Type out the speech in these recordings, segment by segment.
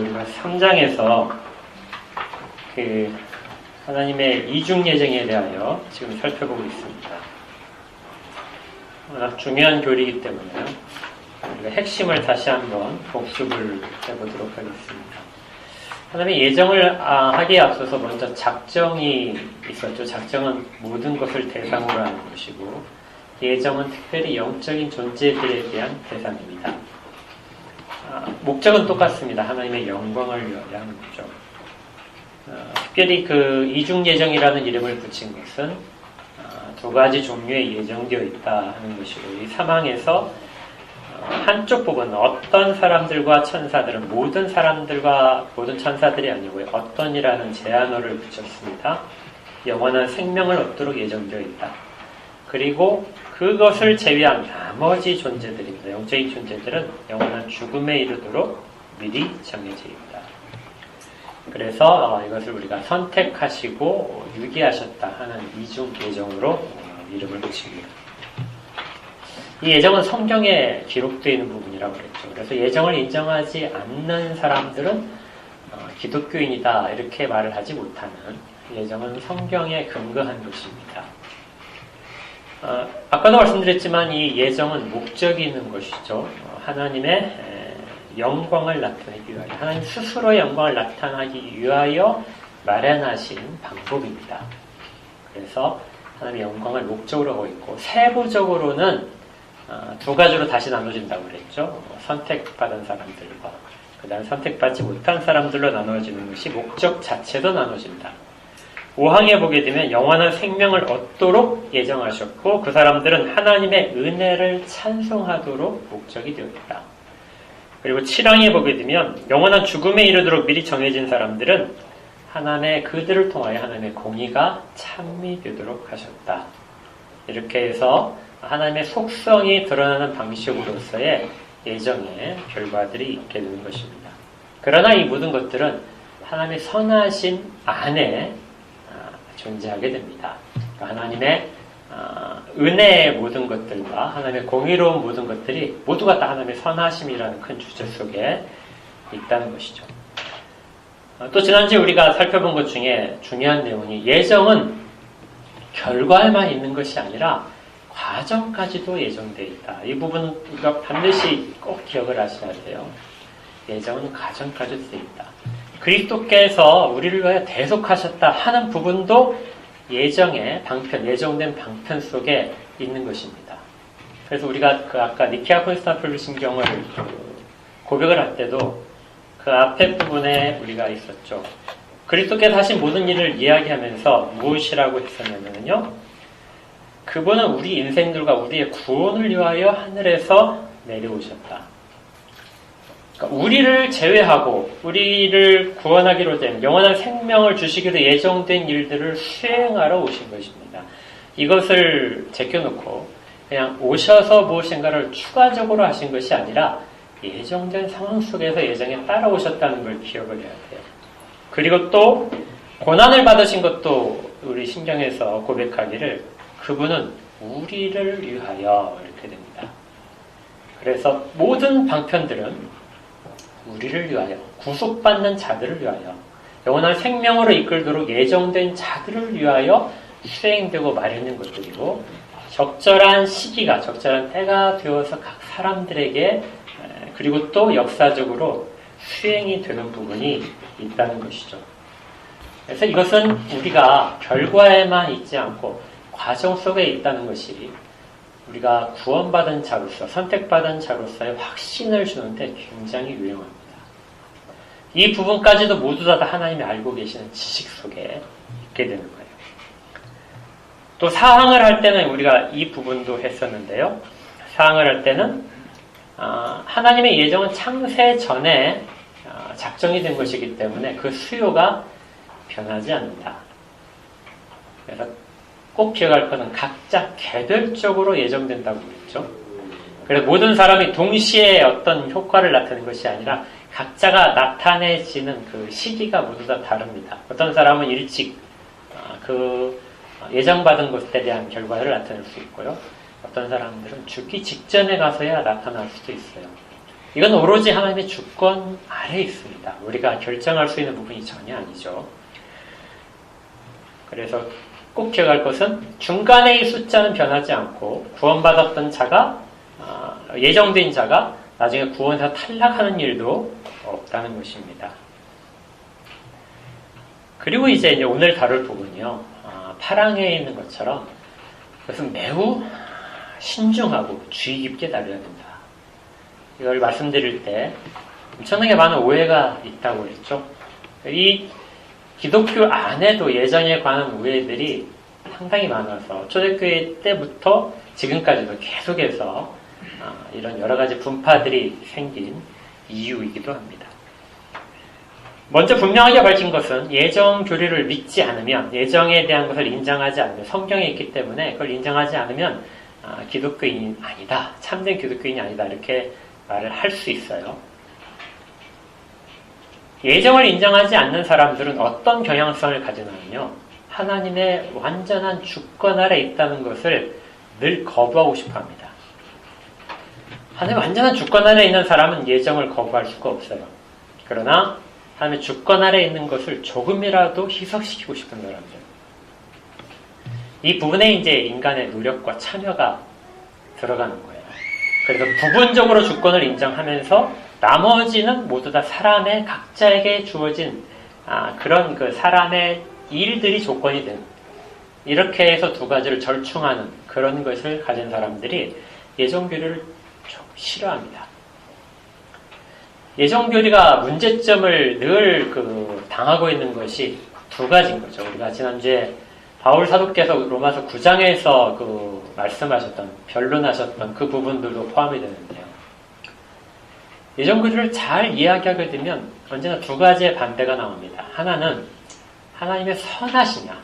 우리가 3장에서 그 하나님의 이중 예정에 대하여 지금 살펴보고 있습니다. 워낙 중요한 교리이기 때문에 우리가 핵심을 다시 한번 복습을 해보도록 하겠습니다. 하나님의 예정을 하기에 앞서서 먼저 작정이 있었죠. 작정은 모든 것을 대상으로 하는 것이고, 예정은 특별히 영적인 존재들에 대한 대상입니다. 목적은 똑같습니다. 하나님의 영광을 위하여 하는 거죠. 특별히 그 이중 예정이라는 이름을 붙인 것은 두 가지 종류의 예정되어 있다 하는 것이고, 이 사망에서 한쪽 부분 어떤 사람들과 천사들은 모든 사람들과 모든 천사들이 아니고요, 어떤이라는 제한어를 붙였습니다. 영원한 생명을 얻도록 예정되어 있다. 그리고 그것을 제외한 나머지 존재들입니다. 영적인 존재들은 영원한 죽음에 이르도록 미리 정해져 있다. 그래서 이것을 우리가 선택하시고 유기하셨다 하는 이중 예정으로 이름을 붙입니다. 이 예정은 성경에 기록되어 있는 부분이라고 그랬죠. 그래서 예정을 인정하지 않는 사람들은 기독교인이다 이렇게 말을 하지 못하는, 예정은 성경에 근거한 것입니다. 아까도 말씀드렸지만 이 예정은 목적이 있는 것이죠. 하나님의 영광을 나타내기 위하여, 하나님 스스로의 영광을 나타나기 위하여 마련하신 방법입니다. 그래서 하나님의 영광을 목적으로 하고 있고, 세부적으로는 두 가지로 다시 나눠진다고 그랬죠. 선택받은 사람들과 그 다음 선택받지 못한 사람들로 나눠지는 것이 목적 자체도 나눠진다. 5항에 보게 되면 영원한 생명을 얻도록 예정하셨고, 그 사람들은 하나님의 은혜를 찬송하도록 목적이 되어 있다. 그리고 7항에 보게 되면 영원한 죽음에 이르도록 미리 정해진 사람들은 하나님의 그들을 통하여 하나님의 공의가 찬미되도록 하셨다. 이렇게 해서 하나님의 속성이 드러나는 방식으로서의 예정의 결과들이 있게 되는 것입니다. 그러나 이 모든 것들은 하나님의 선하심 안에 존재하게 됩니다. 하나님의 은혜의 모든 것들과 하나님의 공의로운 모든 것들이 모두가 다 하나님의 선하심이라는 큰 주제 속에 있다는 것이죠. 또 지난주에 우리가 살펴본 것 중에 중요한 내용이, 예정은 결과에만 있는 것이 아니라 과정까지도 예정되어 있다. 이 부분은 우리가 반드시 꼭 기억을 하셔야 돼요. 예정은 과정까지도 되어 있다. 그리스도께서 우리를 위하여 대속하셨다 하는 부분도 예정의 방편, 예정된 방편 속에 있는 것입니다. 그래서 우리가 그 아까 니케아 콘스탄티노플 신경을 고백을 할 때도 그 앞에 부분에 우리가 있었죠. 그리스도께서 하신 모든 일을 이야기하면서 무엇이라고 했었냐면요, 그분은 우리 인생들과 우리의 구원을 위하여 하늘에서 내려오셨다. 그러니까 우리를 제외하고 우리를 구원하기로 된 영원한 생명을 주시기로 예정된 일들을 수행하러 오신 것입니다. 이것을 제껴놓고 그냥 오셔서 무엇인가를 추가적으로 하신 것이 아니라 예정된 상황 속에서 예정에 따라오셨다는 걸 기억을 해야 돼요. 그리고 또 고난을 받으신 것도 우리 신경에서 고백하기를 그분은 우리를 위하여 이렇게 됩니다. 그래서 모든 방편들은 우리를 위하여, 구속받는 자들을 위하여, 영원한 생명으로 이끌도록 예정된 자들을 위하여 수행되고 마련된 것들이고, 적절한 시기가, 적절한 때가 되어서 각 사람들에게, 그리고 또 역사적으로 수행이 되는 부분이 있다는 것이죠. 그래서 이것은 우리가 결과에만 있지 않고 과정 속에 있다는 것이 우리가 구원받은 자로서, 선택받은 자로서의 확신을 주는데 굉장히 유용합니다. 이 부분까지도 모두 다 하나님이 알고 계시는 지식 속에 있게 되는 거예요. 또 사항을 할 때는 우리가 이 부분도 했었는데요. 사항을 할 때는 하나님의 예정은 창세 전에 작정이 된 것이기 때문에 그 수요가 변하지 않는다. 그래서 꼭 기억할 것은 각자 개별적으로 예정된다고 그랬죠. 그래서 모든 사람이 동시에 어떤 효과를 나타내는 것이 아니라 각자가 나타내지는 그 시기가 모두 다 다릅니다. 어떤 사람은 일찍 그 예정받은 것에 대한 결과를 나타낼 수 있고요. 어떤 사람들은 죽기 직전에 가서야 나타날 수도 있어요. 이건 오로지 하나님의 주권 아래에 있습니다. 우리가 결정할 수 있는 부분이 전혀 아니죠. 그래서 꼭 기억할 것은 중간에 이 숫자는 변하지 않고 구원받았던 자가 예정된 자가 나중에 구원에서 탈락하는 일도 없다는 것입니다. 그리고 이제 오늘 다룰 부분이요. 파랑에 있는 것처럼 그것은 매우 신중하고 주의 깊게 다뤄야 된다. 이걸 말씀드릴 때 엄청나게 많은 오해가 있다고 했죠. 이 기독교 안에도 예정에 관한 오해들이 상당히 많아서 초대교회 때부터 지금까지도 계속해서 이런 여러 가지 분파들이 생긴 이유이기도 합니다. 먼저 분명하게 밝힌 것은 예정 교리를 믿지 않으면, 예정에 대한 것을 인정하지 않으면, 성경에 있기 때문에 그걸 인정하지 않으면 기독교인이 아니다, 참된 기독교인이 아니다 이렇게 말을 할 수 있어요. 예정을 인정하지 않는 사람들은 어떤 경향성을 가지냐면요, 하나님의 완전한 주권 아래 있다는 것을 늘 거부하고 싶어합니다. 하나님의 완전한 주권 아래 있는 사람은 예정을 거부할 수가 없어요. 그러나 하나님의 주권 아래 있는 것을 조금이라도 희석시키고 싶은 사람들, 이 부분에 이제 인간의 노력과 참여가 들어가는 거예요. 그래서 부분적으로 주권을 인정하면서 나머지는 모두 다 사람의 각자에게 주어진 그런 그 사람의 일들이 조건이 되는, 이렇게 해서 두 가지를 절충하는 그런 것을 가진 사람들이 예정교리를 좀 싫어합니다. 예정교리가 문제점을 늘 당하고 있는 것이 두 가지인 거죠. 우리가 지난주에 바울 사도께서 로마서 9장에서 말씀하셨던, 변론하셨던 그 부분들도 포함이 되는데요. 예정교리를 잘 이야기하게 되면 언제나 두 가지의 반대가 나옵니다. 하나는 하나님의 선하시냐,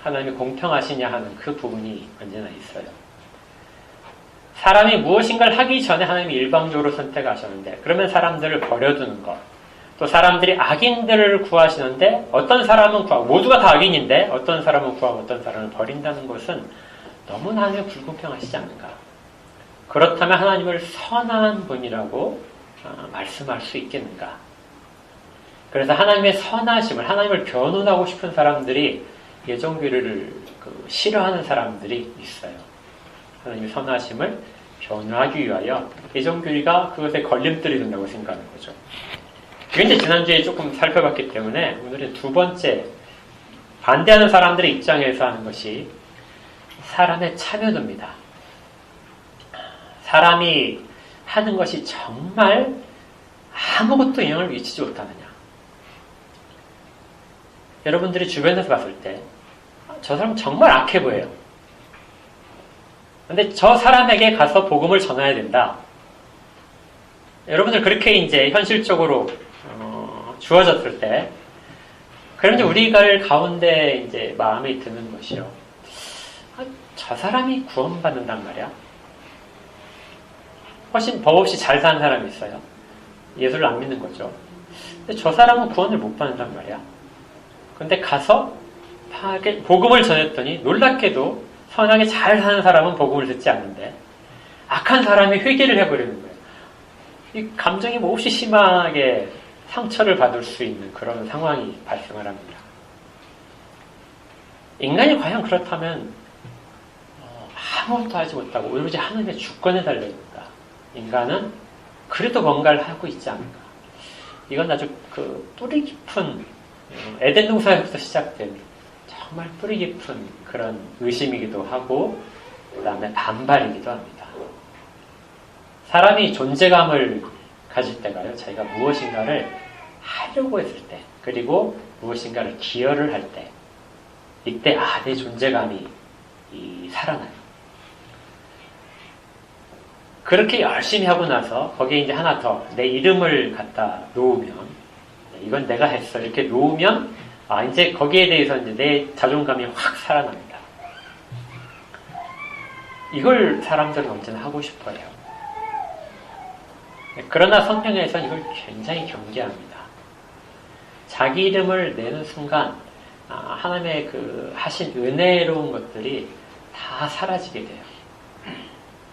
하나님의 공평하시냐 하는 그 부분이 언제나 있어요. 사람이 무엇인가를 하기 전에 하나님이 일방적으로 선택하셨는데, 그러면 사람들을 버려두는 것, 또 사람들이 악인들을 구하시는데 어떤 사람은 구하고, 모두가 다 악인인데 어떤 사람은 구하고 어떤 사람을 버린다는 것은 너무나 하나님의 불공평하시지 않는가. 그렇다면 하나님을 선한 분이라고 말씀할 수 있겠는가. 그래서 하나님의 선하심을, 하나님을 변론하고 싶은 사람들이 예정교리를 싫어하는 사람들이 있어요. 하나님의 선하심을 변호하기 위하여 예정교리가 그것에 걸림돌이 된다고 생각하는 거죠. 이건 이제 지난주에 조금 살펴봤기 때문에 오늘은 두 번째, 반대하는 사람들의 입장에서 하는 것이 사람의 참여도입니다. 사람이 하는 것이 정말 아무것도 영향을 미치지 못하느냐. 여러분들이 주변에서 봤을 때 저 사람 정말 악해 보여요. 근데 저 사람에게 가서 복음을 전해야 된다. 여러분들 그렇게 이제 현실적으로 주어졌을 때, 그럼 이제 우리가 가운데 이제 마음이 드는 것이요. 저 사람이 구원받는단 말이야. 훨씬 법 없이 잘 사는 사람이 있어요. 예수를 안 믿는 거죠. 근데 저 사람은 구원을 못 받는단 말이야. 근데 가서 복음을 전했더니 놀랍게도 선하게 잘 사는 사람은 복음을 듣지 않는데 악한 사람이 회개를 해버리는 거예요. 이 감정이 몹시 심하게 상처를 받을 수 있는 그런 상황이 발생을 합니다. 인간이 과연 그렇다면 아무것도 하지 못하고 오로지 하나님의 주권에 달려있다. 인간은 그래도 뭔가를 하고 있지 않을까. 이건 아주 뿌리 깊은 에덴 동산에부터 시작된 정말 뿌리 깊은 그런 의심이기도 하고, 그 다음에 반발이기도 합니다. 사람이 존재감을 가질 때가요, 자기가 무엇인가를 하려고 했을 때, 그리고 무엇인가를 기여를 할 때, 이때 내 존재감이 살아나요. 그렇게 열심히 하고 나서 거기에 이제 하나 더 내 이름을 갖다 놓으면, 이건 내가 했어 이렇게 놓으면 이제 거기에 대해서 이제 내 자존감이 확 살아납니다. 이걸 사람들은 언제나 하고 싶어요. 그러나 성경에서는 이걸 굉장히 경계합니다. 자기 이름을 내는 순간 하나님의 하신 은혜로운 것들이 다 사라지게 돼요.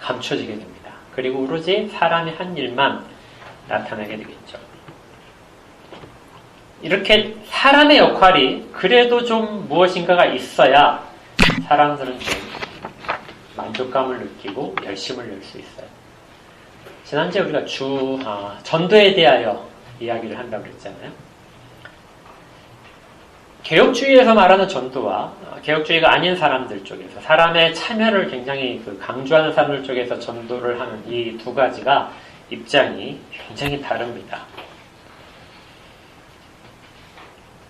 감춰지게 됩니다. 그리고 오로지 사람이 한 일만 나타나게 되겠죠. 이렇게 사람의 역할이 그래도 좀 무엇인가가 있어야 사람들은 좀 만족감을 느끼고 열심을 낼 수 있어요. 지난주에 우리가 전도에 대하여 이야기를 한다고 그랬잖아요. 개혁주의에서 말하는 전도와 개혁주의가 아닌 사람들 쪽에서 사람의 참여를 굉장히 강조하는 사람들 쪽에서 전도를 하는 이 두 가지가 입장이 굉장히 다릅니다.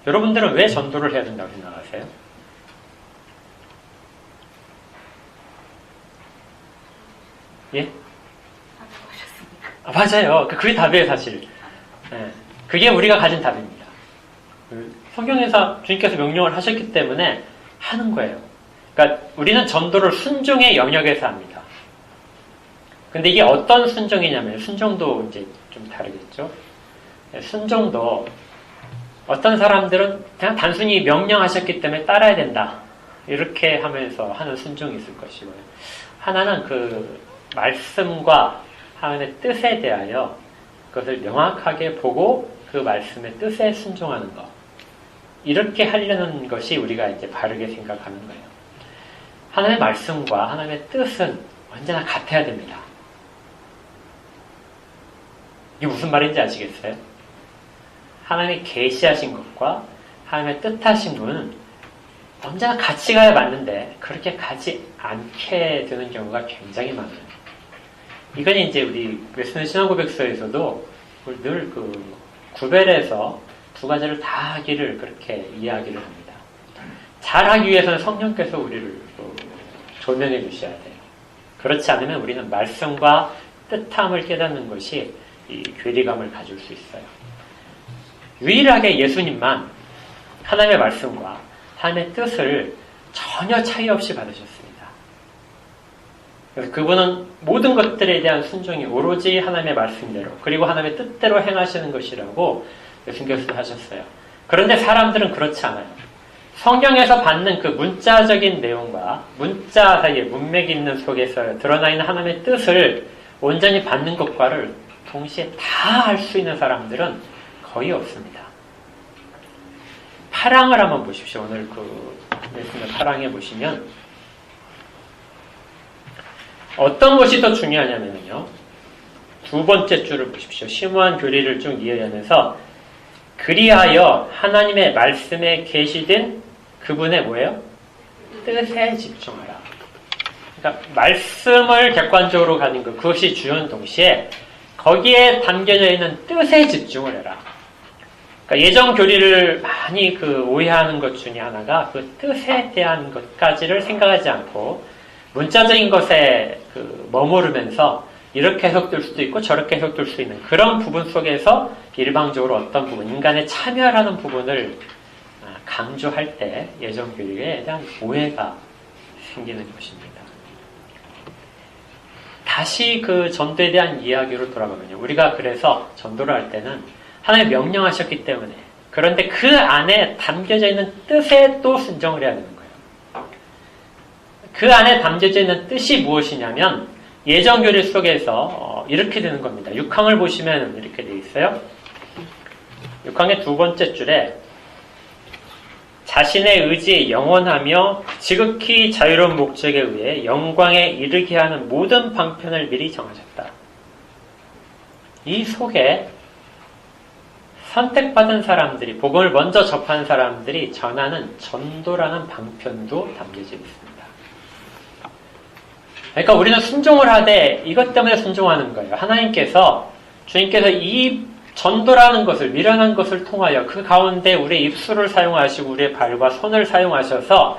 여러분들은 왜 전도를 해야 된다고 생각하세요? 예? 맞아요. 그게 답이에요, 사실. 네. 그게 우리가 가진 답입니다. 성경에서 주님께서 명령을 하셨기 때문에 하는 거예요. 그러니까 우리는 전도를 순종의 영역에서 합니다. 근데 이게 어떤 순종이냐면, 순종도 이제 좀 다르겠죠? 순종도 어떤 사람들은 그냥 단순히 명령하셨기 때문에 따라야 된다. 이렇게 하면서 하는 순종이 있을 것이고요. 하나는 그 말씀과 하나님의 뜻에 대하여 그것을 명확하게 보고 그 말씀의 뜻에 순종하는 것. 이렇게 하려는 것이 우리가 이제 바르게 생각하는 거예요. 하나님의 말씀과 하나님의 뜻은 언제나 같아야 됩니다. 이게 무슨 말인지 아시겠어요? 하나님이 계시하신 것과 하나님의 뜻하신 분은 언제나 같이 가야 맞는데 그렇게 가지 않게 되는 경우가 굉장히 많아요. 이건 이제 우리 웨스턴 신앙고백서에서도 늘 구별해서 두 가지를 다 하기를 그렇게 이야기를 합니다. 잘하기 위해서는 성령께서 우리를 조명해 주셔야 돼요. 그렇지 않으면 우리는 말씀과 뜻함을 깨닫는 것이 이 괴리감을 가질 수 있어요. 유일하게 예수님만 하나님의 말씀과 하나님의 뜻을 전혀 차이 없이 받으셨습니다. 그래서 그분은 모든 것들에 대한 순종이 오로지 하나님의 말씀대로 그리고 하나님의 뜻대로 행하시는 것이라고 예수님께서 하셨어요. 그런데 사람들은 그렇지 않아요. 성경에서 받는 그 문자적인 내용과 문자 사이에 문맥이 있는 속에서 드러나 있는 하나님의 뜻을 온전히 받는 것과를 동시에 다 할 수 있는 사람들은 거의 없습니다. 파랑을 한번 보십시오. 오늘 말씀을 파랑해 보시면 어떤 것이 더 중요하냐면요. 두 번째 줄을 보십시오. 심오한 교리를 쭉 이해하면서 그리하여 하나님의 말씀에 계시된 그분의 뭐예요? 뜻에 집중하라. 그러니까 말씀을 객관적으로 가는 것, 그것이 주요한 동시에 거기에 담겨져 있는 뜻에 집중을 해라. 그러니까 예전 교리를 많이 오해하는 것 중에 하나가 그 뜻에 대한 것까지를 생각하지 않고 문자적인 것에 머무르면서 이렇게 해석될 수도 있고 저렇게 해석될 수 있는 그런 부분 속에서 일방적으로 어떤 부분, 인간의 참여라는 부분을 강조할 때 예전 교리에 대한 오해가 생기는 것입니다. 다시 전도에 대한 이야기로 돌아가면요. 우리가 그래서 전도를 할 때는 하나님 명령하셨기 때문에 그런데 그 안에 담겨져 있는 뜻에 또 순종을 해야 되는 거예요. 그 안에 담겨져 있는 뜻이 무엇이냐면 예전 교리 속에서 이렇게 되는 겁니다. 6항을 보시면 이렇게 되어 있어요. 6항의 두 번째 줄에 자신의 의지에 영원하며 지극히 자유로운 목적에 의해 영광에 이르게 하는 모든 방편을 미리 정하셨다. 이 속에 선택받은 사람들이, 복음을 먼저 접한 사람들이 전하는 전도라는 방편도 담겨져 있습니다. 그러니까 우리는 순종을 하되 이것 때문에 순종하는 거예요. 주님께서 이 전도라는 것을, 미련한 것을 통하여 그 가운데 우리의 입술을 사용하시고 우리의 발과 손을 사용하셔서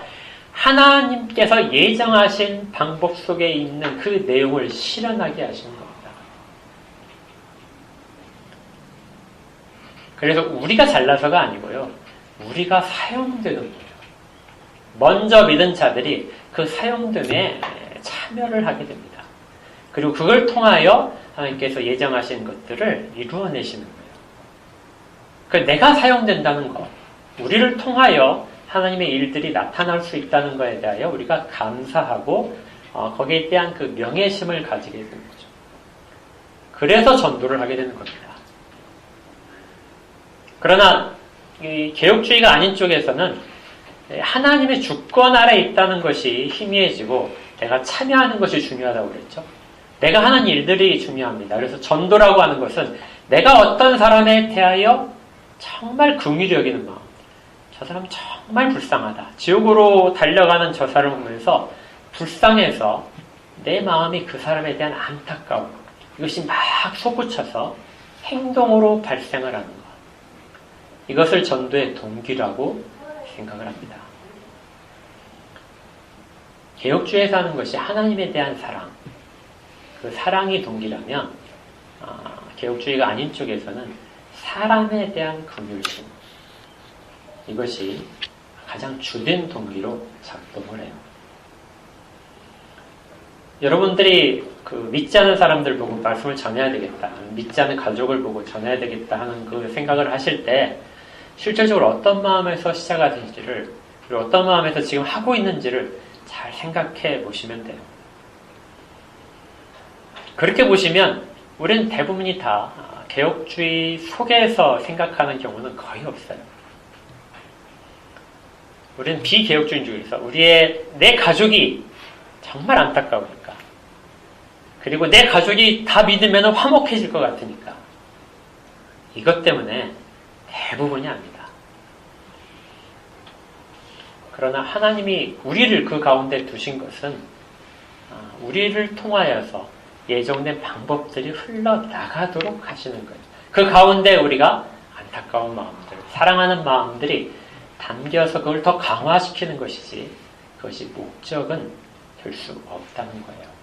하나님께서 예정하신 방법 속에 있는 그 내용을 실현하게 하시는 겁니다. 그래서 우리가 잘나서가 아니고요. 우리가 사용되는 거예요. 먼저 믿은 자들이 그 사용됨에 참여를 하게 됩니다. 그리고 그걸 통하여 하나님께서 예정하신 것들을 이루어내시는 거예요. 그러니까 내가 사용된다는 것, 우리를 통하여 하나님의 일들이 나타날 수 있다는 것에 대하여 우리가 감사하고 거기에 대한 그 명예심을 가지게 되는 거죠. 그래서 전도를 하게 되는 겁니다. 그러나 이 개혁주의가 아닌 쪽에서는 하나님의 주권 아래 있다는 것이 희미해지고 내가 참여하는 것이 중요하다고 그랬죠. 내가 하는 일들이 중요합니다. 그래서 전도라고 하는 것은 내가 어떤 사람에 대하여 정말 긍휼히 여기는 마음, 저 사람 정말 불쌍하다, 지옥으로 달려가는 저 사람을 보면서 불쌍해서 내 마음이 그 사람에 대한 안타까움, 이것이 막 솟구쳐서 행동으로 발생을 하는 것, 이것을 전도의 동기라고 생각을 합니다. 개혁주의에서 하는 것이 하나님에 대한 사랑, 그 사랑이 동기라면 개혁주의가 아닌 쪽에서는 사람에 대한 긍휼심, 이것이 가장 주된 동기로 작동을 해요. 여러분들이 그 믿지 않은 사람들 보고 말씀을 전해야 되겠다, 믿지 않은 가족을 보고 전해야 되겠다 하는 그 생각을 하실 때 실질적으로 어떤 마음에서 시작하는지를, 그리고 어떤 마음에서 지금 하고 있는지를 잘 생각해 보시면 돼요. 그렇게 보시면 우리는 대부분이 다 개혁주의 속에서 생각하는 경우는 거의 없어요. 우리는 비개혁주의적에서 내 가족이 정말 안타까우니까, 그리고 내 가족이 다 믿으면 화목해질 것 같으니까, 이것 때문에 대부분이 아닙니다. 그러나 하나님이 우리를 그 가운데 두신 것은 우리를 통하여서 예정된 방법들이 흘러나가도록 하시는 거예요. 그 가운데 우리가 안타까운 마음들, 사랑하는 마음들이 담겨서 그걸 더 강화시키는 것이지, 그것이 목적은 될 수 없다는 거예요.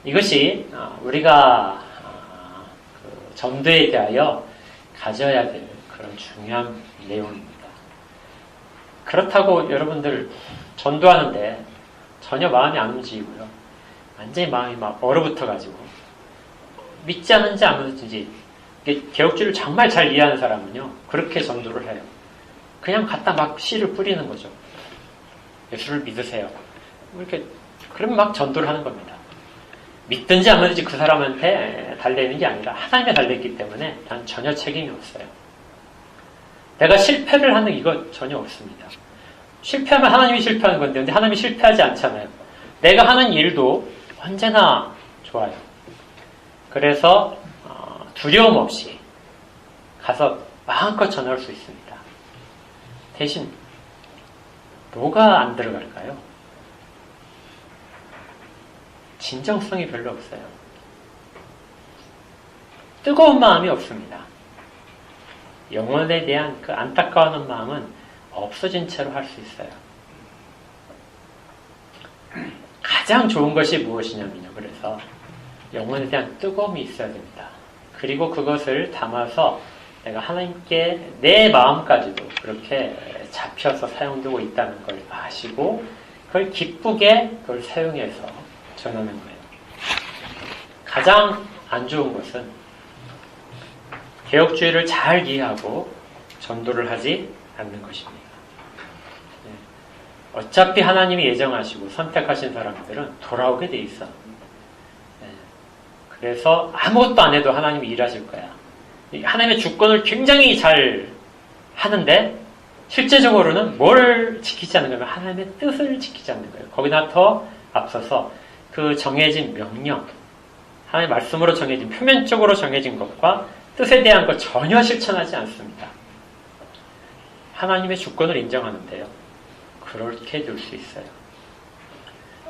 이것이 우리가 전도에 대하여 가져야 될 그런 중요한 내용입니다. 그렇다고 여러분들 전도하는데 전혀 마음이 안 움직이고요, 완전히 마음이 막 얼어붙어가지고 믿지 않은지 안 믿는지, 개혁주의를 정말 잘 이해하는 사람은요 그렇게 전도를 해요. 그냥 갖다 막 씨를 뿌리는 거죠. 예수를 믿으세요, 이렇게. 그러면 막 전도를 하는 겁니다. 믿든지 안 믿든지 그 사람한테 달려있는 게 아니라 하나님에 달려있기 때문에 난 전혀 책임이 없어요. 내가 실패를 하는 이거 전혀 없습니다. 실패하면 하나님이 실패하는 건데, 근데 하나님이 실패하지 않잖아요. 내가 하는 일도 언제나 좋아요. 그래서 두려움 없이 가서 마음껏 전할 수 있습니다. 대신 뭐가 안 들어갈까요? 진정성이 별로 없어요. 뜨거운 마음이 없습니다. 영혼에 대한 그 안타까워하는 마음은 없어진 채로 할 수 있어요. 가장 좋은 것이 무엇이냐면요, 그래서 영혼에 대한 뜨거움이 있어야 됩니다. 그리고 그것을 담아서 내가 하나님께 내 마음까지도 그렇게 잡혀서 사용되고 있다는 걸 아시고 그걸 기쁘게 그걸 사용해서 전하는 거예요. 가장 안 좋은 것은 개혁주의를 잘 이해하고 전도를 하지 않는 것입니다. 어차피 하나님이 예정하시고 선택하신 사람들은 돌아오게 돼 있어. 그래서 아무것도 안 해도 하나님이 일하실 거야. 하나님의 주권을 굉장히 잘 하는데 실제적으로는 뭘 지키지 않는 거예요? 하나님의 뜻을 지키지 않는 거예요. 거기다 더 앞서서 그 정해진 명령, 하나님의 말씀으로 정해진, 표면적으로 정해진 것과 뜻에 대한 걸 전혀 실천하지 않습니다. 하나님의 주권을 인정하는데요, 그렇게 될 수 있어요.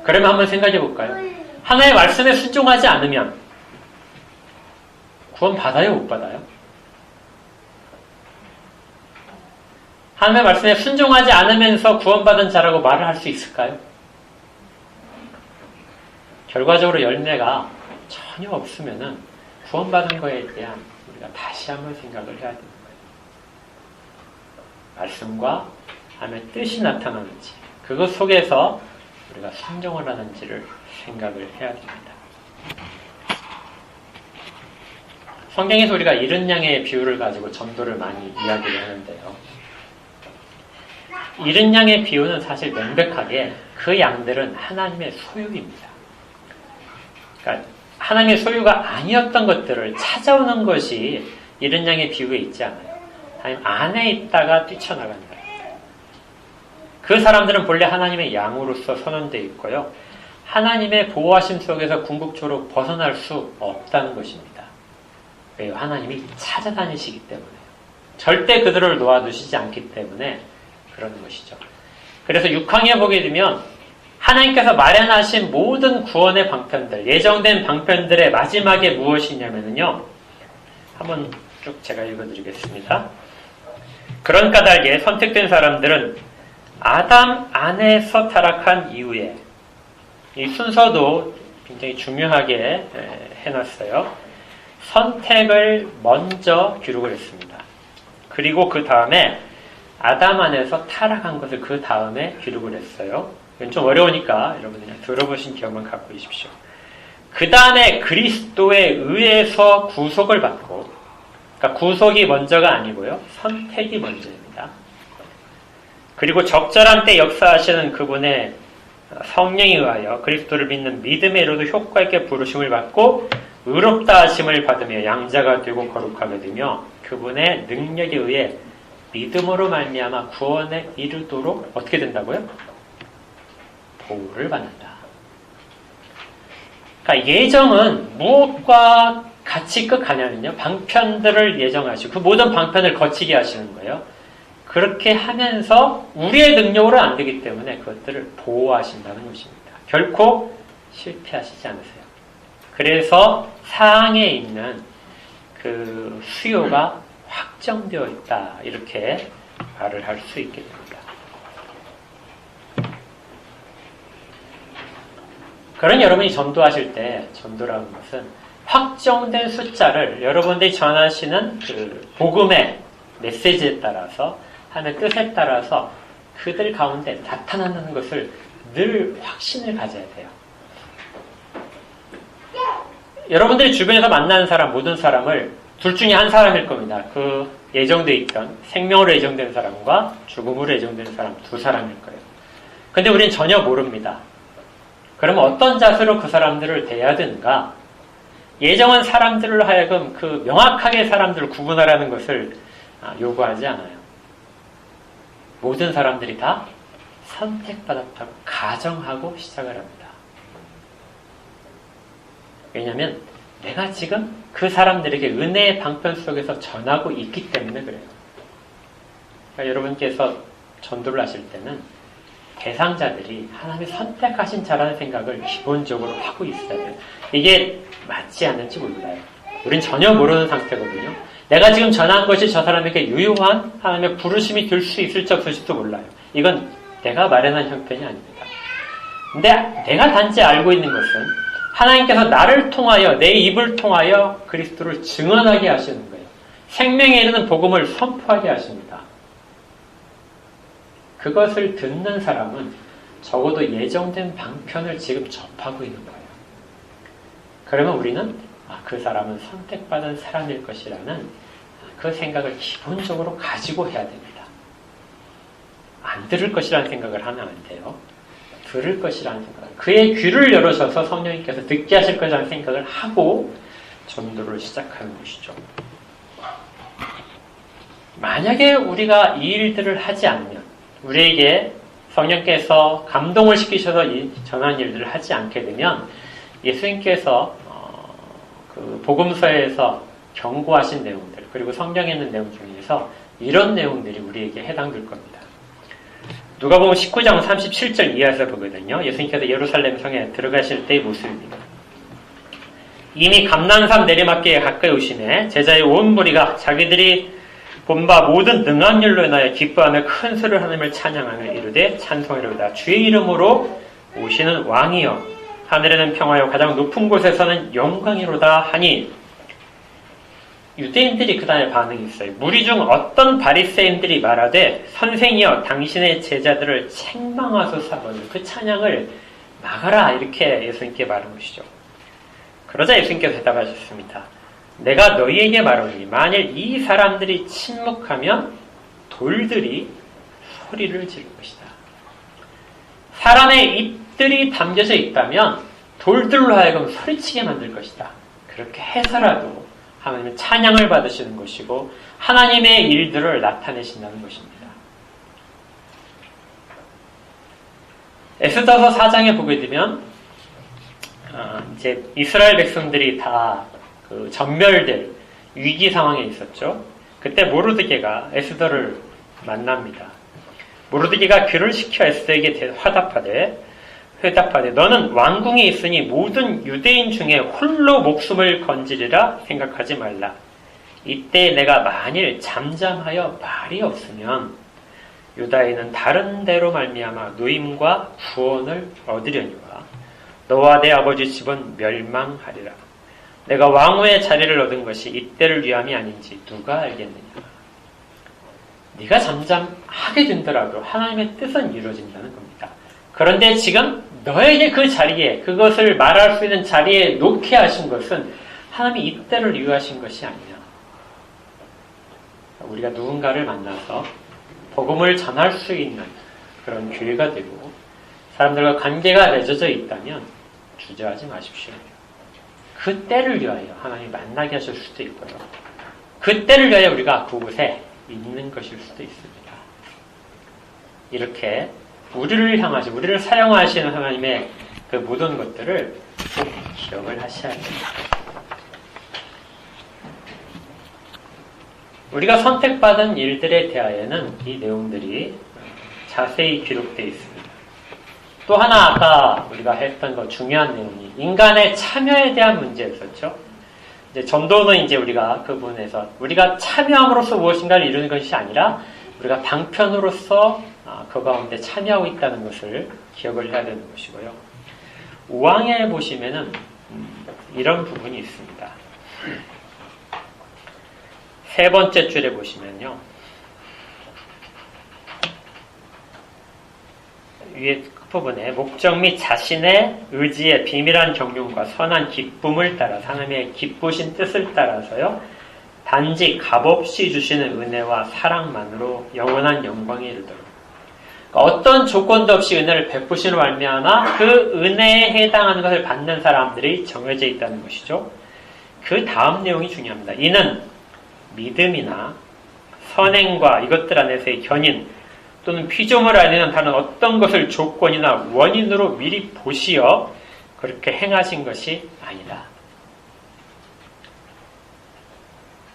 그러면 한번 생각해 볼까요? 하나님의 말씀에 순종하지 않으면 구원 받아요, 못 받아요? 하나님의 말씀에 순종하지 않으면서 구원받은 자라고 말을 할 수 있을까요? 결과적으로 열매가 전혀 없으면은 구원받은 거에 대한 우리가 다시 한번 생각을 해야 되는 거예요. 말씀과 하나님의 뜻이 나타나는지, 그것 속에서 우리가 순종을 하는지를 생각을 해야 됩니다. 성경에서 우리가 이른 양의 비유를 가지고 전도를 많이 이야기를 하는데요, 이른 양의 비유는 사실 명백하게 그 양들은 하나님의 소유입니다. 그러니까 하나님의 소유가 아니었던 것들을 찾아오는 것이 이른 양의 비유에 있지 않아요. 하나님 안에 있다가 뛰쳐나간다. 그 사람들은 본래 하나님의 양으로서 선언되어 있고요. 하나님의 보호하심 속에서 궁극적으로 벗어날 수 없다는 것입니다. 왜요? 하나님이 찾아다니시기 때문에. 절대 그들을 놓아두시지 않기 때문에 그러는 것이죠. 그래서 6항에 보게 되면 하나님께서 마련하신 모든 구원의 방편들, 예정된 방편들의 마지막에 무엇이냐면요. 한번 쭉 제가 읽어드리겠습니다. 그런 까닭에 선택된 사람들은 아담 안에서 타락한 이후에 이 순서도 굉장히 중요하게 해놨어요. 선택을 먼저 기록을 했습니다. 그리고 그 다음에 아담 안에서 타락한 것을 그 다음에 기록을 했어요. 이건 좀 어려우니까 여러분 그냥 들어보신 기억만 갖고 계십시오. 그 다음에 그리스도에 의해서 구속을 받고, 그러니까 구속이 먼저가 아니고요. 선택이 먼저입니다. 그리고 적절한 때 역사하시는 그분의 성령에 의하여 그리스도를 믿는 믿음의 이로도 효과 있게 부르심을 받고 의롭다 하심을 받으며 양자가 되고 거룩하게 되며 그분의 능력에 의해 믿음으로 말미암아 구원에 이르도록 어떻게 된다고요? 보호를 받는다. 그러니까 예정은 무엇과 같이 끝가냐면요. 방편들을 예정하시고 그 모든 방편을 거치게 하시는 거예요. 그렇게 하면서 우리의 능력으로 안 되기 때문에 그것들을 보호하신다는 것입니다. 결코 실패하시지 않으세요. 그래서 사항에 있는 그 수요가 확정되어 있다. 이렇게 말을 할 수 있게 됩니다. 그런 여러분이 전도하실 때 전도라는 것은 확정된 숫자를 여러분들이 전하시는 그 복음의 메시지에 따라서 하나님의 뜻에 따라서 그들 가운데 나타나는 것을 늘 확신을 가져야 돼요. 여러분들이 주변에서 만나는 사람, 모든 사람을 둘 중에 한 사람일 겁니다. 그 예정되어 있던 생명으로 예정된 사람과 죽음으로 예정된 사람 두 사람일 거예요. 근데 우리는 전혀 모릅니다. 그러면 어떤 자세로 그 사람들을 대해야 되는가? 예정한 사람들로 하여금 그 명확하게 사람들을 구분하라는 것을 요구하지 않아요. 모든 사람들이 다 선택받았다고 가정하고 시작을 합니다. 왜냐하면 내가 지금 그 사람들에게 은혜의 방편 속에서 전하고 있기 때문에 그래요. 그러니까 여러분께서 전도를 하실 때는 대상자들이 하나님이 선택하신 자라는 생각을 기본적으로 하고 있어야 돼요. 이게 맞지 않는지 몰라요. 우린 전혀 모르는 상태거든요. 내가 지금 전한 것이 저 사람에게 유효한 하나님의 부르심이 될 수 있을지 없을지도 몰라요. 이건 내가 마련한 형편이 아닙니다. 근데 내가 단지 알고 있는 것은 하나님께서 나를 통하여 내 입을 통하여 그리스도를 증언하게 하시는 거예요. 생명에 이르는 복음을 선포하게 하십니다. 그것을 듣는 사람은 적어도 예정된 방편을 지금 접하고 있는 거예요. 그러면 우리는 그 사람은 선택받은 사람일 것이라는 그 생각을 기본적으로 가지고 해야 됩니다. 안 들을 것이라는 생각을 하면 안 돼요. 들을 것이라는 생각, 그의 귀를 열어셔서 성령님께서 듣게 하실 것이라는 생각을 하고 전도를 시작하는 것이죠. 만약에 우리가 이 일들을 하지 않으면, 우리에게 성령께서 감동을 시키셔서 전한 일들을 하지 않게 되면 예수님께서 그 복음서에서 경고하신 내용들, 그리고 성경에 있는 내용 중에서 이런 내용들이 우리에게 해당될 겁니다. 누가복음 19장 37절 이하에서 보거든요. 예수님께서 예루살렘 성에 들어가실 때의 모습입니다. 이미 감난산 내리막길에 가까이 오시매 제자의 온 무리가 자기들이 본바 모든 능한 일로 인하여 기뻐하며 큰 소리로 하나님을 찬양하며 이르되 찬송하리로다. 주의 이름으로 오시는 왕이여 하늘에는 평화요 가장 높은 곳에서는 영광이로다 하니, 유대인들이 그 다음에 반응이 있어요. 무리 중 어떤 바리새인들이 말하되 선생이여 당신의 제자들을 책망하소서거늘 그 찬양을 막아라, 이렇게 예수님께 말한 것이죠. 그러자 예수님께서 대답하셨습니다. 내가 너희에게 말하노니 만일 이 사람들이 침묵하면 돌들이 소리를 지를 것이다. 사람의 입들이 담겨져 있다면 돌들로 하여금 소리치게 만들 것이다. 그렇게 해서라도 하나님은 찬양을 받으시는 것이고 하나님의 일들을 나타내신다는 것입니다. 에스더서 4장에 보게 되면 이제 이스라엘 백성들이 다 그 전멸될 위기 상황에 있었죠. 그때 모르드게가 에스더를 만납니다. 모르드게가 글을 시켜 에스더에게 회답하되 너는 왕궁에 있으니 모든 유대인 중에 홀로 목숨을 건지리라 생각하지 말라. 이때 내가 만일 잠잠하여 말이 없으면 유다인은 다른 데로 말미암아 누임과 구원을 얻으려니와 너와 내 아버지 집은 멸망하리라. 내가 왕후의 자리를 얻은 것이 이때를 위함이 아닌지 누가 알겠느냐. 네가 잠잠하게 된더라도 하나님의 뜻은 이루어진다는 겁니다. 그런데 지금 너에게 그 자리에 그것을 말할 수 있는 자리에 놓게 하신 것은 하나님이 이때를 위하신 것이 아니냐. 우리가 누군가를 만나서 복음을 전할 수 있는 그런 교회가 되고 사람들과 관계가 맺어져 있다면 주저하지 마십시오. 그 때를 위하여 하나님이 만나게 하실 수도 있고요. 그 때를 위하여 우리가 그곳에 있는 것일 수도 있습니다. 이렇게 우리를 사용하시는 하나님의 그 모든 것들을 꼭 기억을 하셔야 됩니다. 우리가 선택받은 일들에 대하여는 이 내용들이 자세히 기록되어 있습니다. 또 하나 아까 우리가 했던 거 중요한 내용이 인간의 참여에 대한 문제였었죠. 이제 전도는 이제 우리가 그 부분에서 우리가 참여함으로써 무엇인가를 이루는 것이 아니라 우리가 방편으로서 그 가운데 참여하고 있다는 것을 기억을 해야 되는 것이고요. 우왕에 보시면은 이런 부분이 있습니다. 세 번째 줄에 보시면요. 위에 끝부분에 목적 및 자신의 의지의 비밀한 경륜과 선한 기쁨을 따라 하나님의 기쁘신 뜻을 따라서요. 단지 값없이 주시는 은혜와 사랑만으로 영원한 영광에 이르도록 어떤 조건도 없이 은혜를 베푸시는 말미암아 그 은혜에 해당하는 것을 받는 사람들이 정해져 있다는 것이죠. 그 다음 내용이 중요합니다. 이는 믿음이나 선행과 이것들 안에서의 견인 또는 피조물을 알리는 다른 어떤 것을 조건이나 원인으로 미리 보시어 그렇게 행하신 것이 아니다.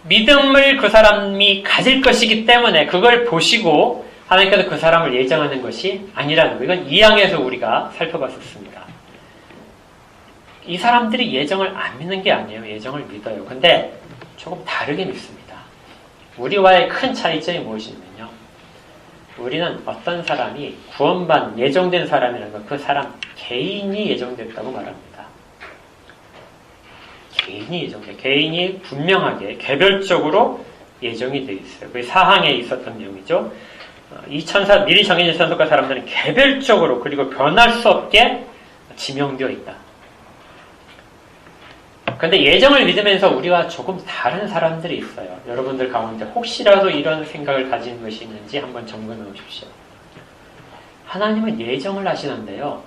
믿음을 그 사람이 가질 것이기 때문에 그걸 보시고 하나님께서 그 사람을 예정하는 것이 아니라는 거. 이건 2항에서 우리가 살펴봤었습니다. 이 사람들이 예정을 안 믿는 게 아니에요. 예정을 믿어요. 근데 조금 다르게 믿습니다. 우리와의 큰 차이점이 무엇이냐면요. 우리는 어떤 사람이 구원받는 예정된 사람이라는 것, 그 사람 개인이 예정됐다고 말합니다. 개인이 분명하게 개별적으로 예정이 되어 있어요. 그 사항에 있었던 내용이죠. 미리 정해진 선속과 사람들은 개별적으로 그리고 변할 수 없게 지명되어 있다. 그런데 예정을 믿으면서 우리와 조금 다른 사람들이 있어요. 여러분들 가운데 혹시라도 이런 생각을 가진 것이 있는지 한번 점검해 보십시오. 하나님은 예정을 하시는데요.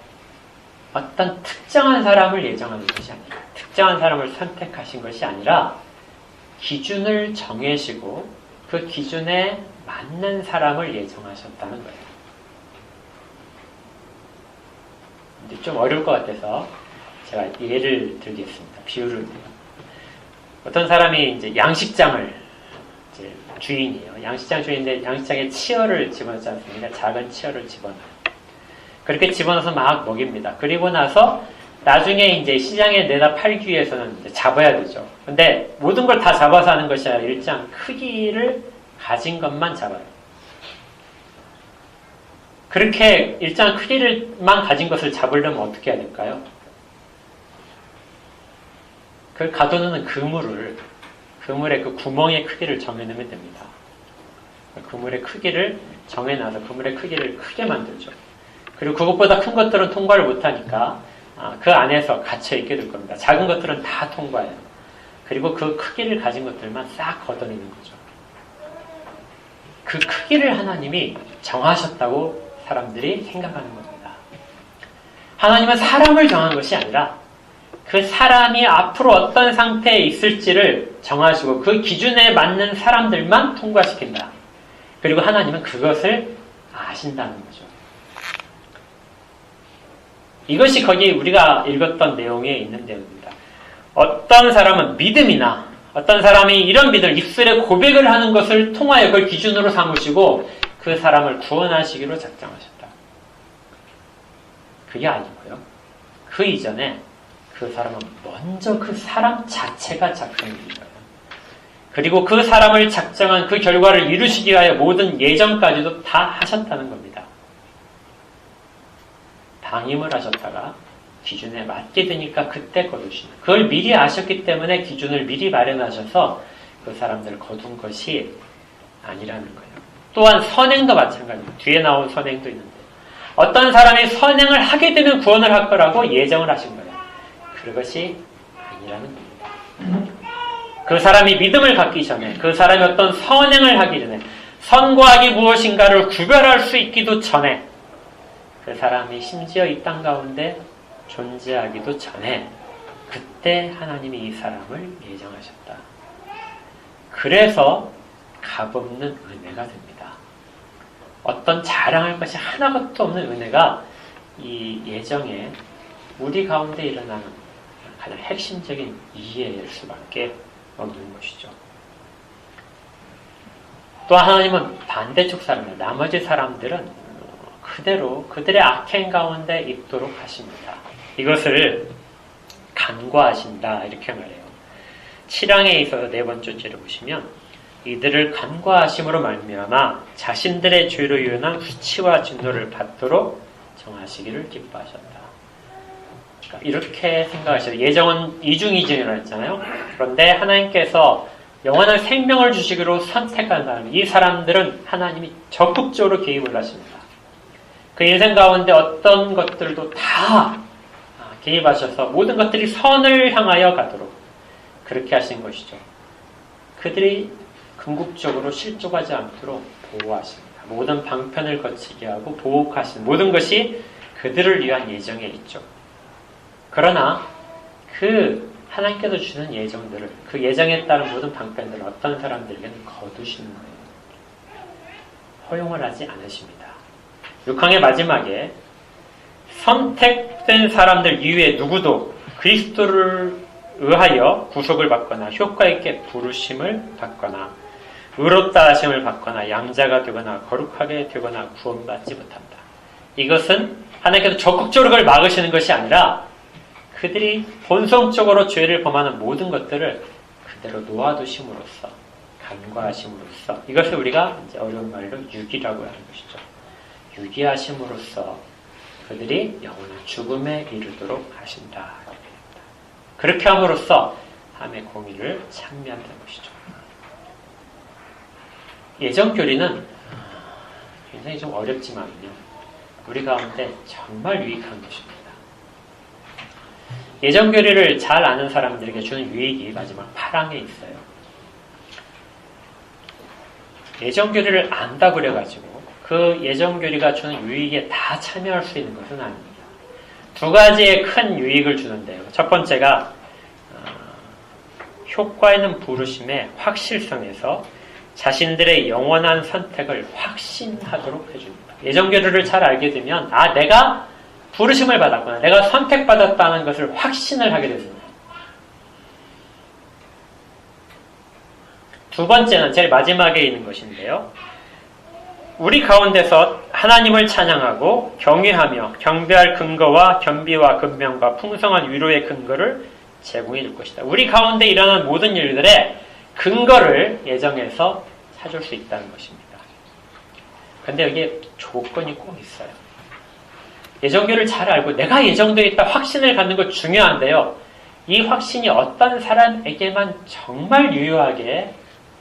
어떤 특정한 사람을 예정하는 것이 아니라 특정한 사람을 선택하신 것이 아니라 기준을 정해시고 그 기준에 맞는 사람을 예정하셨다는 거예요. 근데 좀 어려울 것 같아서 제가 예를 들겠습니다. 비유를 드려요. 어떤 사람이 이제 양식장을 이제 주인이에요. 양식장 주인인데 양식장에 치어를 집어넣지 않습니까? 작은 치어를 집어넣어요. 그렇게 집어넣어서 막 먹입니다. 그리고 나서 나중에 이제 시장에 내다 팔기 위해서는 이제 잡아야 되죠. 근데 모든 걸 다 잡아서 하는 것이 아니라 일정 크기를 가진 것만 잡아요. 그렇게 일정한 크기를만 가진 것을 잡으려면 어떻게 해야 될까요? 그걸 가둬놓는 그물의 그 구멍의 크기를 정해놓으면 됩니다. 그물의 크기를 정해놔서 그물의 크기를 크게 만들죠. 그리고 그것보다 큰 것들은 통과를 못하니까 그 안에서 갇혀있게 될 겁니다. 작은 것들은 다 통과해요. 그리고 그 크기를 가진 것들만 싹 걷어내는 거죠. 그 크기를 하나님이 정하셨다고 사람들이 생각하는 겁니다. 하나님은 사람을 정한 것이 아니라 그 사람이 앞으로 어떤 상태에 있을지를 정하시고 그 기준에 맞는 사람들만 통과시킨다. 그리고 하나님은 그것을 아신다는 거죠. 이것이 거기 우리가 읽었던 내용에 있는 내용입니다. 어떤 사람은 믿음이나 어떤 사람이 이런 믿음, 입술에 고백을 하는 것을 통하여 그걸 기준으로 삼으시고 그 사람을 구원하시기로 작정하셨다. 그게 아니고요. 그 이전에 그 사람은 먼저 그 사람 자체가 작정인 거예요. 그리고 그 사람을 작정한 그 결과를 이루시기 위하여 모든 예정까지도 다 하셨다는 겁니다. 방임을 하셨다가 기준에 맞게 되니까 그때 거두시는, 그걸 미리 아셨기 때문에 기준을 미리 마련하셔서 그 사람들을 거둔 것이 아니라는 거예요. 또한 선행도 마찬가지입니다. 뒤에 나온 선행도 있는데 어떤 사람이 선행을 하게 되면 구원을 할 거라고 예정을 하신 거예요. 그것이 아니라는 겁니다. 그 사람이 믿음을 갖기 전에, 그 사람이 어떤 선행을 하기 전에, 선과 악이 무엇인가를 구별할 수 있기도 전에, 그 사람이 심지어 이 땅 가운데 존재하기도 전에 그때 하나님이 이 사람을 예정하셨다. 그래서 값없는 은혜가 됩니다. 어떤 자랑할 것이 하나것도 없는 은혜가 이 예정에 우리 가운데 일어나는 가장 핵심적인 이해일 수밖에 없는 것이죠. 또 하나님은 반대쪽 사람들, 나머지 사람들은 그대로 그들의 악행 가운데 있도록 하십니다. 이것을 간과하신다 이렇게 말해요. 7장에 있어서 네 번째 죄를 보시면 이들을 간과하심으로 말미암아 자신들의 죄로 유연한 수치와 진노를 받도록 정하시기를 기뻐하셨다. 그러니까 이렇게 생각하셔요. 예정은 이중이증이라고 했잖아요. 그런데 하나님께서 영원한 생명을 주시기로 선택한 사람, 이 사람들은 하나님이 적극적으로 개입을 하십니다. 그 인생 가운데 어떤 것들도 다 개입하셔서 모든 것들이 선을 향하여 가도록 그렇게 하신 것이죠. 그들이 궁극적으로 실족하지 않도록 보호하십니다. 모든 방편을 거치게 하고 보호하시는 모든 것이 그들을 위한 예정에 있죠. 그러나 그 하나님께서 주는 예정들을, 그 예정에 따른 모든 방편들을 어떤 사람들에게는 거두시는 거예요. 허용을 하지 않으십니다. 6항의 마지막에 선택된 사람들 이외에 누구도 그리스도를 의하여 구속을 받거나 효과 있게 부르심을 받거나 의롭다 하심을 받거나 양자가 되거나 거룩하게 되거나 구원받지 못한다. 이것은 하나님께서 적극적으로 그걸 막으시는 것이 아니라 그들이 본성적으로 죄를 범하는 모든 것들을 그대로 놓아두심으로써, 간과하심으로써, 이것을 우리가 이제 어려운 말로 유기라고 하는 것이죠. 유기하심으로써 그들이 영원한 죽음에 이르도록 하신다. 그렇게 함으로써 함의 공의를 찬미한다는 것이죠. 예정교리는 굉장히 좀 어렵지만요, 우리 가운데 정말 유익한 것입니다. 예정교리를 잘 아는 사람들에게 주는 유익이 마지막 8항에 있어요. 예정교리를 안다 그래가지고 그 예정교리가 주는 유익에 다 참여할 수 있는 것은 아닙니다. 두 가지의 큰 유익을 주는데요. 첫 번째가 효과 있는 부르심의 확실성에서 자신들의 영원한 선택을 확신하도록 해줍니다. 예정교리를 잘 알게 되면 내가 부르심을 받았구나, 내가 선택받았다는 것을 확신을 하게 됩니다. 두 번째는 제일 마지막에 있는 것인데요. 우리 가운데서 하나님을 찬양하고 경외하며 경배할 근거와 겸비와 근명과 풍성한 위로의 근거를 제공해 줄 것이다. 우리 가운데 일어나는 모든 일들의 근거를 예정해서 찾을 수 있다는 것입니다. 그런데 여기에 조건이 꼭 있어요. 예정교를 잘 알고 내가 예정되어 있다 확신을 갖는 것 중요한데요. 이 확신이 어떤 사람에게만 정말 유효하게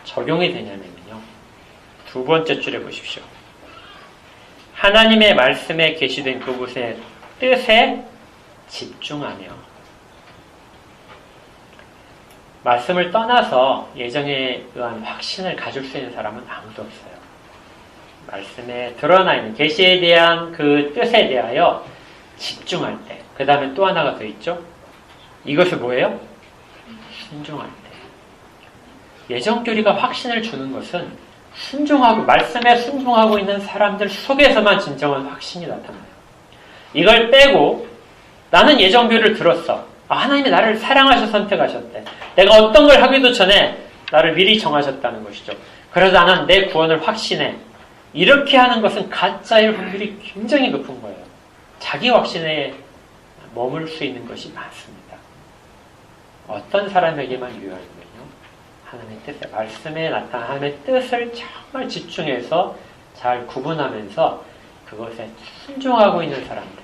적용이 되냐면요. 두 번째 줄에 보십시오. 하나님의 말씀에 계시된 그곳의 뜻에 집중하며, 말씀을 떠나서 예정에 의한 확신을 가질 수 있는 사람은 아무도 없어요. 말씀에 드러나 있는 계시에 대한 그 뜻에 대하여 집중할 때, 그 다음에 또 하나가 더 있죠. 이것이 뭐예요? 순종할 때. 예정교리가 확신을 주는 것은 순종하고 말씀에 순종하고 있는 사람들 속에서만 진정한 확신이 나타나요. 이걸 빼고 나는 예정교리를 들었어. 하나님이 나를 사랑하셔서 선택하셨대. 내가 어떤 걸 하기도 전에 나를 미리 정하셨다는 것이죠. 그래서 나는 내 구원을 확신해. 이렇게 하는 것은 가짜일 확률이 굉장히 높은 거예요. 자기 확신에 머물 수 있는 것이 많습니다. 어떤 사람에게만 유효하냐면요. 하나님의 뜻에, 말씀에 나타난 하나님의 뜻을 정말 집중해서 잘 구분하면서 그것에 순종하고 있는 사람들.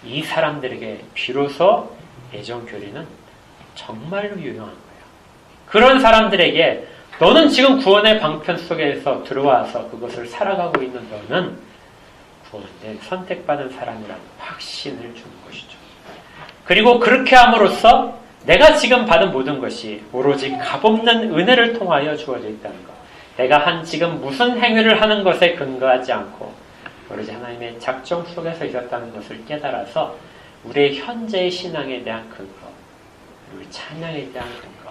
이 사람들에게 비로소 애정교리는 정말로 유용한 거예요. 그런 사람들에게 너는 지금 구원의 방편 속에서 들어와서 그것을 살아가고 있는 너는 구원된 선택받은 사람이라는 확신을 주는 것이죠. 그리고 그렇게 함으로써 내가 지금 받은 모든 것이 오로지 값없는 은혜를 통하여 주어져 있다는 것. 내가 한 지금 무슨 행위를 하는 것에 근거하지 않고 오로지 하나님의 작정 속에서 있었다는 것을 깨달아서 우리의 현재의 신앙에 대한 근거, 우리 찬양에 대한 근거,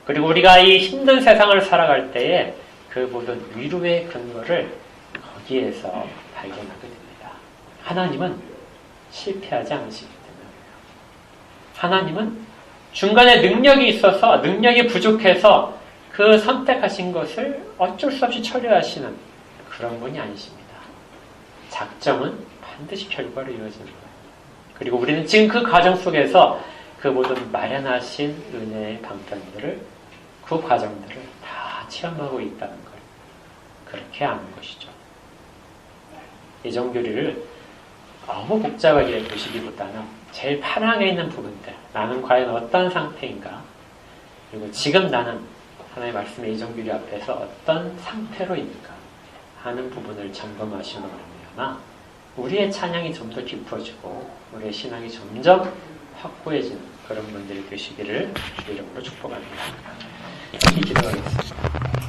그리고 우리가 이 힘든 세상을 살아갈 때에 그 모든 위로의 근거를 거기에서 발견하게 됩니다. 하나님은 실패하지 않으시기 때문이에요. 하나님은 중간에 능력이 있어서 능력이 부족해서 그 선택하신 것을 어쩔 수 없이 처리하시는 그런 분이 아니십니다. 작정은 반드시 결과로 이루어지는 거예요. 그리고 우리는 지금 그 과정 속에서 그 모든 마련하신 은혜의 방편들을, 그 과정들을 다 체험하고 있다는 걸 그렇게 아는 것이죠. 예정교리를 너무 복잡하게 보시기보다는 제일 파랑에 있는 부분들, 나는 과연 어떤 상태인가, 그리고 지금 나는 하나님의 말씀의 예정교리 앞에서 어떤 상태로 있는가 하는 부분을 점검하시는 거라면 우리의 찬양이 좀 더 깊어지고 우리의 신앙이 점점 확고해지는 그런 분들이 되시기를 주의 이름으로 축복합니다. 기도하겠습니다.